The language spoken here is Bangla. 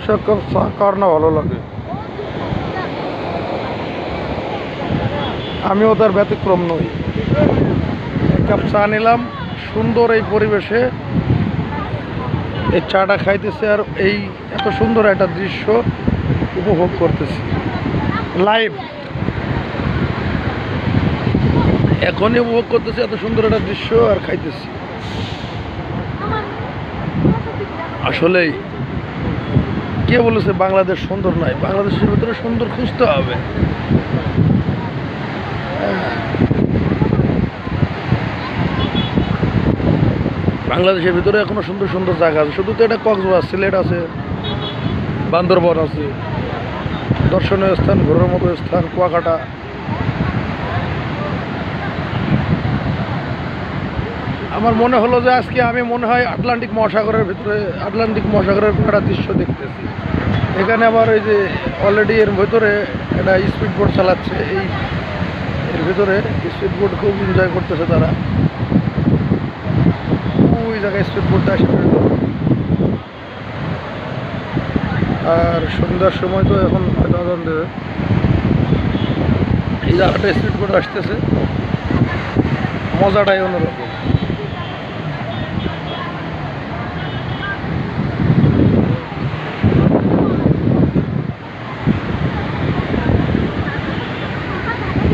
সব কাপ চা কার না ভালো লাগে, আমিও তার ব্যতিক্রম নই। এক কাপ চা নিলাম সুন্দর এই পরিবেশে, এই চাটা খাইতেছে আর এই এত সুন্দর একটা দৃশ্য উপভোগ করতেছি লাইভ, এখনই উপভোগ করতেছি এত সুন্দর একটা দৃশ্য আর খাইতেছি। আসলেই কে বলেছে বাংলাদেশ সুন্দর নয়? বাংলাদেশের ভিতরে সুন্দর খুঁজতে হবে। বাংলাদেশের ভিতরে এখনো সুন্দর সুন্দর জায়গা আছে, শুধু তো এটা কক্সবাজার, সিলেট আছে, বান্দরবন আছে, দর্শনীয় স্থান, ঘোরার মতো স্থান কুয়াকাটা। আমার মনে হলো যে আজকে আমি মনে হয় আটলান্টিক মহাসাগরের ভিতরে, আটলান্টিক মহাসাগরের একটা দৃশ্য দেখতেছি। এখানে আবার এই যে অলরেডি এর ভিতরে একটা স্পিড বোট চালাচ্ছে, এর ভিতরে স্পিড বোট খুব এনজয় করতেছে তারা। ওই জায়গায় স্পিড বোটটা আসে, আর সন্ধ্যার সময় তো এখন হয়তো আজান দেবে। এই জায়গাটা স্পিড বোট আসতেছে, মজাটাই অন্যরকম।